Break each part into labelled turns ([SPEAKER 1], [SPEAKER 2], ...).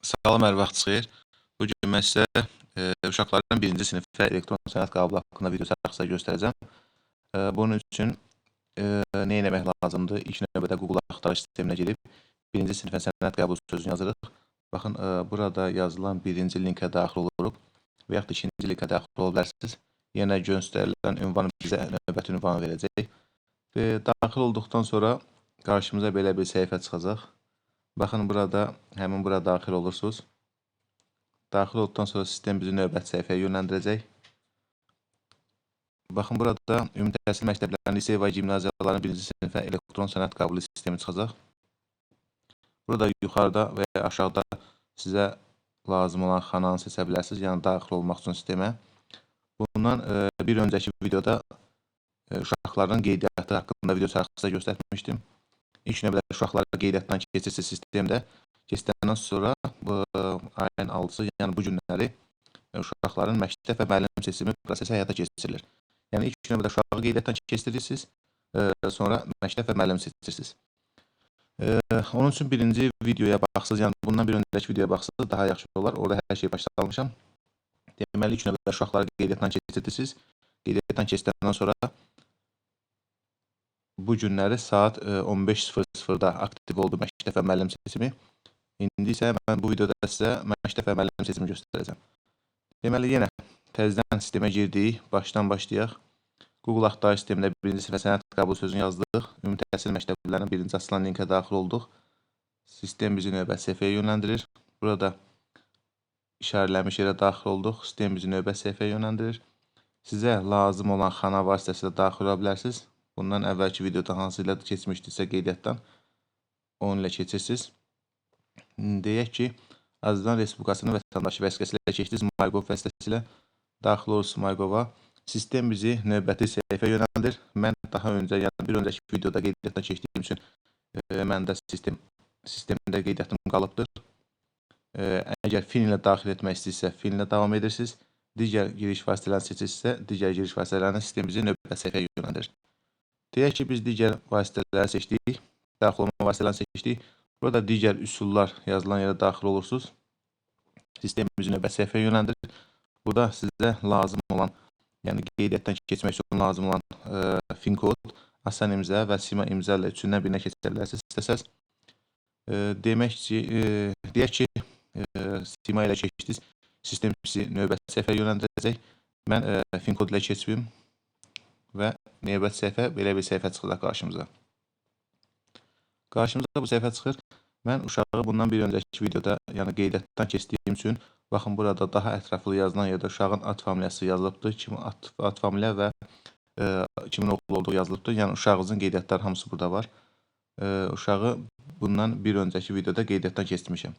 [SPEAKER 1] Salam, hər vaxt xeyir. Bu gün mən sizə uşaqların 1-ci sinifə elektron sənəd qəbulu haqqında video sərxisi göstərəcəm. Bunun üçün nə etmək lazımdır? İlk növbədə Google axtarış sisteminə girib 1-ci sinifə sənəd qəbulu sözünü yazırıq. Baxın, burada yazılan 1-ci linkə daxil oluruq və yaxud da 2-ci linkə daxil ola bilərsiniz. Yenə göstərilən ünvan bizə növbəti ünvanı verəcək. Daxil olduqdan sonra qarşımıza belə bir səhifə çıxacaq. Baxın, burada həmin bura daxil olursunuz. Daxil olduqdan sonra sistem bizi növbəti səhifəyə yönləndirəcək. Baxın, burada ümumi təhsil məktəblərinin, lisey və gimnaziyaların 1-ci sinifə elektron sənəd qəbulu sistemi çıxacaq. Burada yuxarıda və ya aşağıda sizə lazım olan xananı seçə bilərsiniz, yəni daxil olmaq üçün sistemə. Bundan bir öncəki videoda uşaqların qeydiyyatı haqqında video sərxisi göstərmişdim. İlk növbədə uşaqları qeydiyyatdan keçirsiniz sistemdə. Keçdikdən sonra ayın 6-sı, yəni bu günləri uşaqların məktəb və müəllim seçimi prosesi həyata keçirilir. Yəni ilk növbədə uşağı qeydiyyatdan keçirirsiniz, sonra məktəb və müəllim seçirsiniz. Onun üçün birinci videoya baxsınız, yəni bundan bir öncəki videoya baxsınız daha yaxşı olar. Orada hər şeyi başa salmışam. Deməli, ilk növbədə uşaqları qeydiyyatdan keçirirsiniz. Qeydiyyatdan keçdikdən sonra bu günləri saat 15:00-da aktiv oldu məktəb və müəllim seçimi. İndi isə mən bu videoda sizə məktəb və müəllim seçimi göstərəcəm. Deməli, yenə təzədən sistemə girdik, başdan başlayaq. Google axtarış sistemində 1-ci sinifə sənəd qəbulu sözünü yazdıq. Ümumi təhsil məktəblərinin 1-ci açılan linkə daxil olduq. Sistem bizi növbəti səhifəyə yönləndirir. Burada işarələnmiş yerə daxil olduq. Sistem bizi növbəti səhifəyə yönləndirir. Sizə lazım olan xana vasitəsilə daxil ola bilərsiniz. Bundan əvvəlki videoda hansı ilə keçmişdirsə qeydiyyatdan onun ilə keçirsiniz. Deyək ki, Azərbaycan Respublikasının vətəndaşı vəsiqəsi ilə keçdiniz, MyGov vasitəsilə daxil olursunuz MyGov-a. Sistem bizi növbəti səhifəyə yönləndirir. Mən daha öncə, yəni bir öncəki videoda qeydiyyatdan keçdiyim üçün məndə sistemdə qeydiyyatım qalıbdır. Əgər fin ilə daxil etmək istəyirsə, fin ilə davam edirsiniz. Digər giriş vasitələrini seçirsinizsə, digər giriş vasitələrini sistem bizi növbəti səhifəyə yönləndirir. Deyək ki, biz digər vasitələri seçdik, daxil olma vasitələrini seçdik. Burada digər üsullar yazılan yerə daxil olursunuz. Sistem bizi növbəti səhifəyə yönləndirir. Burada sizə lazım olan, yəni qeydiyyatdan keçmək üçün lazım olan fin kod, asan imza və sima imza ilə üçündən birinə keçə bilərsiniz istəsəz. Deyək ki, sima ilə keçdiniz, sistem sizi növbəti səhifəyə yönləndirəcək. Mən fin kod ilə keçbim və növbəti səhifə belə bir səhifə çıxacaq qarşımıza. Qarşımıza bu səhifə çıxır. Mən uşağı bundan bir öncəki videoda, yəni qeydiyyatdan keçdiyim üçün, baxın burada daha ətraflı yazılan yerdə uşağın ad familiyası yazılıbdır, kimin ad familiya və kimin oğlu olduğu yazılıbdır. Yəni uşağınızın qeydiyyatları hamısı burada var. Uşağı bundan bir öncəki videoda qeydiyyatdan keçmişəm.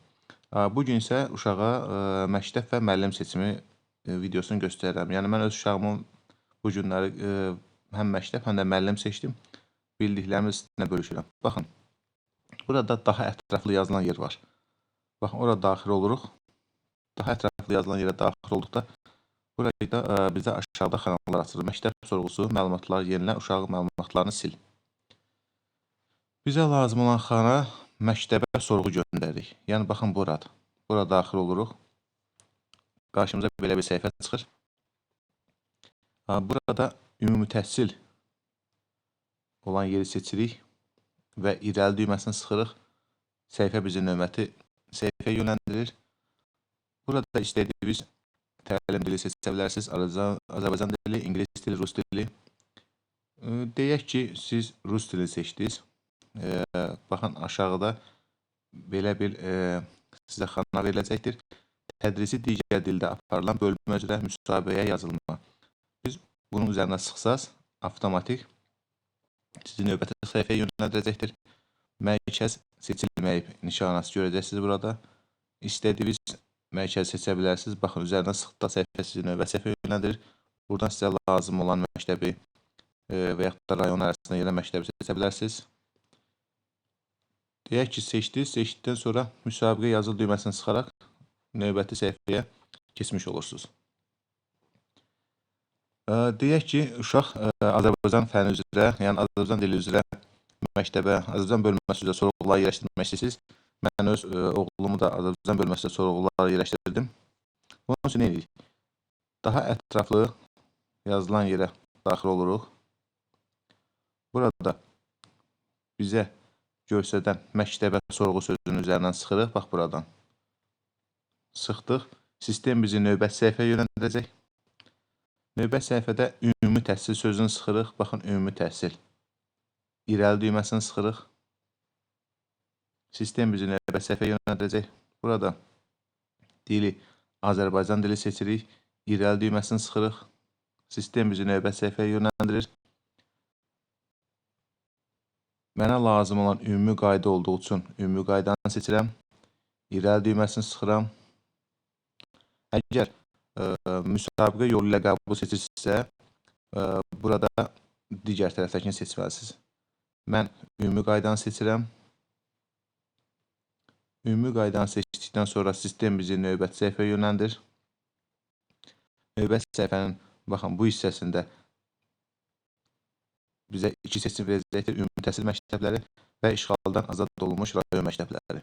[SPEAKER 1] Bugün isə uşağa məktəb və müəllim seçimi videosunu göstərirəm. Yəni mən öz uşağımın bu günləri həm məktəb, həm də müəllim seçdim. Bildiklərimi sizinlə bölüşürəm. Baxın, burada daha ətraflı yazılan yer var. Baxın, orada daxil oluruq. Daha ətraflı yazılan yerə daxil olduqda burada bizə aşağıda xanalar açılır. Məktəb sorğusu, məlumatları yenilən, uşağın məlumatlarını sil. Bizə lazım olan xana məktəbə sorğu göndəririk. Yəni, baxın, burada. Burada daxil oluruq. Qarşımıza belə bir səhifə çıxır. Burada ümumi təhsil olan yeri seçirik və irəli düyməsini sıxırıq. Səhifə bizi növbəti səhifəyə yönləndirir. Burada istədiyiniz təlim dili seçə bilərsiniz. Azərbaycan dili, ingilis dili, rus dili. Deyək ki, siz rus dili seçdiniz. Baxın, aşağıda belə bir sizə xana veriləcəkdir. Tədrisi digər dildə aparılan bölmə üzrə müsahibəyə yazılma. Biz bunun üzərinə sıxsaz, avtomatik sizi növbəti səhifəyə yönləndirəcəkdir. Mərkəz seçilməyib nişanası görəcəksiniz burada. İstədiyiniz mərkəzi seçə bilərsiniz. Baxın, üzərinə sıxdıqda səhifə sizi növbəti səhifəyə yönləndirir. Buradan sizə lazım olan məktəbi və yaxud da rayon arasında yerə məktəbi seçə bilərsiniz. Deyək ki, seçdiniz. Seçdikdən sonra müsabiqə yazıl düyməsini sıxaraq növbəti səhifəyə keçmiş olursunuz. Deyək ki, uşaq Azərbaycan fəni üzrə, yəni Azərbaycan dili üzrə məktəbə, Azərbaycan bölməsi üzrə sorğuları yerləşdirmək istəyirsiniz. Mən öz oğlumu da Azərbaycan bölməsində sorğulara yerləşdirdim. Bunun üçün nə edirik? Daha ətraflı yazılan yerə daxil oluruq. Burada bizə göstərdən məktəbə sorğu sözünün üzərindən sıxırıq. Bax, buradan sıxdıq. Sistem bizi növbəti səhifəyə yönləndirəcək. Növbəti səhifədə ümumi təhsil sözünü sıxırıq. Baxın, ümumi təhsil. İrəli düyməsini sıxırıq. Sistem bizi növbəti səhifəyə yönləndirəcək. Burada dili Azərbaycan dili seçirik. İrəli düyməsini sıxırıq. Sistem bizi növbəti səhifəyə yönləndirir. Mənə lazım olan ümumi qayda olduğu üçün ümumi qaydanı seçirəm. İrəli düyməsini sıxıram. Əgər müsabiqə yolu ilə qəbul seçirsinizsə, burada digər tərəfdəkini seçməlisiniz. Mən ümumi qaydanı seçirəm. Ümumi qaydanı seçdikdən sonra sistem bizi növbəti səhifəyə yönləndirir. Növbəti səhifənin, baxın, bu hissəsində bizə 2 seçim verəcəkdir: ümumi təhsil məktəbləri və işğaldan azad olunmuş rayon məktəbləri.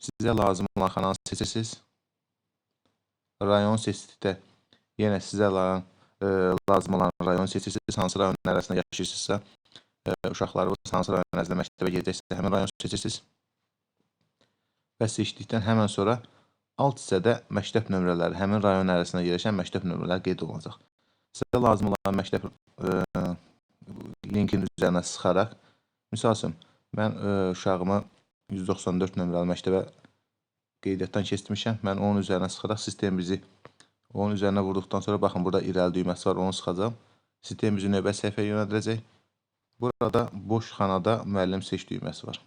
[SPEAKER 1] Sizə lazım olan xananı seçirsiniz. Rayon seçdikdə yenə sizə lazım olan rayonu seçirsiniz. Hansı rayonun ərazisində yaşayırsınızsa, uşaqlarınız hansı rayon ərazisində məktəbə gedəcəksə, həmin rayonu seçirsiniz. Və seçdikdən həmən sonra alt hissədə məktəb nömrələri, həmin rayon ərazisində yerləşən məktəb nömrələri qeyd olunacaq. Sizə lazım olan məktəb linkin üzərinə sıxaraq, misal üçün, mən uşağımı 194 nömrəli məktəbə qeydiyyatdan keçdirmişəm. Mən onun üzərinə sıxaraq sistem bizi onun üzərinə vurduqdan sonra, baxın, burada irəli düyməsi var, onu sıxacam. Sistem bizi növbəti səhifəyə yönəldirəcək. Burada boş xanada müəllim seç düyməsi var.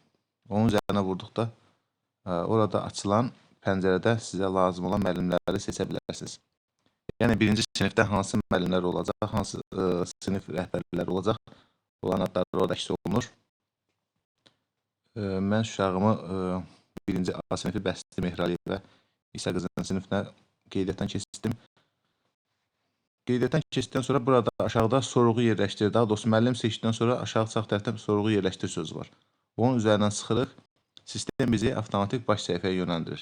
[SPEAKER 1] Onun üzərinə vurduqda orada açılan pəncərədə sizə lazım olan müəllimləri seçə bilərsiniz. Yəni, birinci sinifdə hansı müəllimlər olacaq, hansı sinif rəhbərləri olacaq, olan adları orada əks olunur. Mən uşağımı birinci A sinifi Bəsdi Mehrəliyevə İsa qızının sinifinə qeydiyyatdan keçirdim. Qeydiyyatdan keçdikdən sonra burada aşağıda sorğu yerləşdir, daha doğrusu müəllim seçdikdən sonra aşağı sağ tərəfdə sorğu yerləşdir sözü var. Onun üzərindən sıxırıq. Sistem bizi avtomatik baş səhifəyə yönləndirir.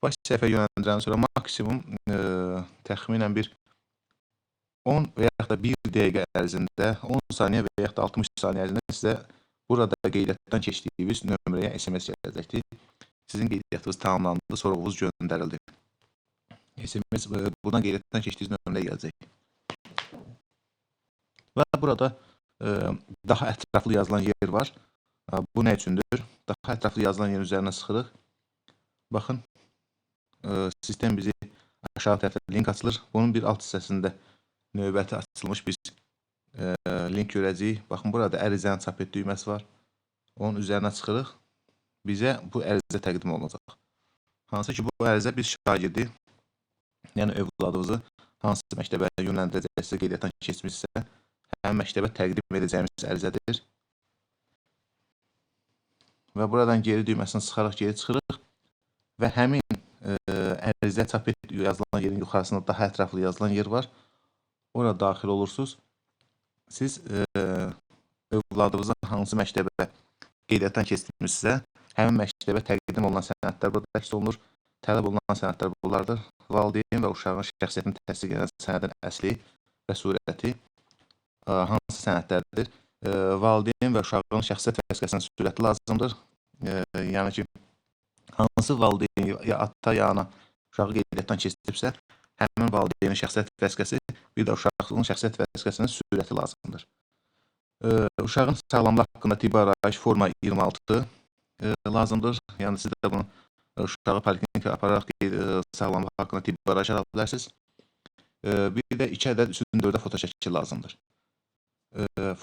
[SPEAKER 1] Baş səhifəyə yönləndirəndən sonra maksimum təxminən bir 10 və yaxud da 1 dəqiqə ərzində, 10 saniyə və yaxud da 60 saniyə ərzində sizə burada qeydiyyatdan keçdiyiniz nömrəyə SMS gələcəkdir. Sizin qeydiyyatınız tamamlandı, sorğunuz göndərildi. SMS buradan qeydiyyatdan keçdiyiniz nömrəyə gələcək. Və burada daha ətraflı yazılan yer var. Bu nə üçündür? Daha ətraflı yazılan yerin üzərinə sıxırıq. Baxın, sistem bizi aşağı tərəfdə link açılır. Bunun bir alt hissəsində növbəti açılmış biz link görəcəyik. Baxın, burada ərizənin çap et düyməsi var. Onun üzərinə çıxırıq. Bizə bu ərizə təqdim olunacaq. Hansı ki, bu ərizə bir şagirdi, yəni övladınızı hansı məktəbə yönləndirəcəksə, qeydiyyatdan keçmişsə, həmin məktəbə təqdim edəcəyimiz ərizədir. Və buradan geri düyməsini sıxaraq geri çıxırıq və həmin ərizə çap et yazılan yerin yuxarısında daha ətraflı yazılan yer var. Orada daxil olursunuz. Siz övladınızı hansı məktəbə qeydiyyatdan keçdirmişsə, həmin məktəbə təqdim olunan sənədlər burada əks olunur. Tələb olunan sənədlər bunlardır. Valideyn və uşağın şəxsiyyətini təsdiq edən sənədin əsli və surəti hansı sənədlərdir? Valideyn və uşağın şəxsiyyət vəsiqəsinin surəti lazımdır. Yəni ki, hansı valideyn ya ata ya ana uşağı qeydiyyatdan keçdiribsə, həmin valideynin şəxsiyyət vəsiqəsi, bir də uşağın şəxsiyyət vəsiqəsinin surəti lazımdır. Uşağın sağlamlığı haqqında tibbi arayış forma 26 lazımdır. Yəni siz də bunu uşağı poliklinikaya apararaq sağlamlığı haqqında tibbi arayış ala bilərsiniz. Bir də 2 ədəd 3-4-ə fotoşəkil lazımdır.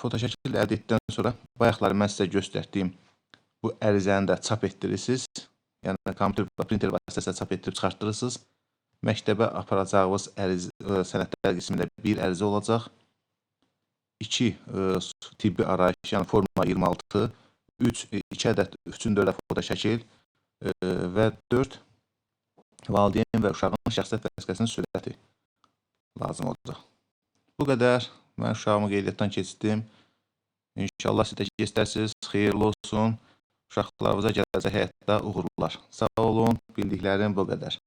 [SPEAKER 1] Fotoşəkil əldə etdikdən sonra bayaqları mən sizə göstərdiyim bu ərizəni də çap etdirirsiniz. Yəni kompüter və printer vasitəsilə çap etdirib çıxartdırırsınız. Məktəbə aparacağınız sənədlər qismində bir ərizə olacaq. 2 tibbi arayış, yəni forma 26, 2 ədəd 3-4-ə fotoşəkil və 4 valideyn və uşağın şəxsiyyət vəsiqəsinin surəti lazım olacaq. Bu qədər. Mən uşağımı qeydiyyatdan keçdim. İnşallah siz də keçərsiniz. Xeyirli olsun. Uşaqlarımıza gələcək həyatda uğurlar. Sağ olun, bildiklərim bu qədər.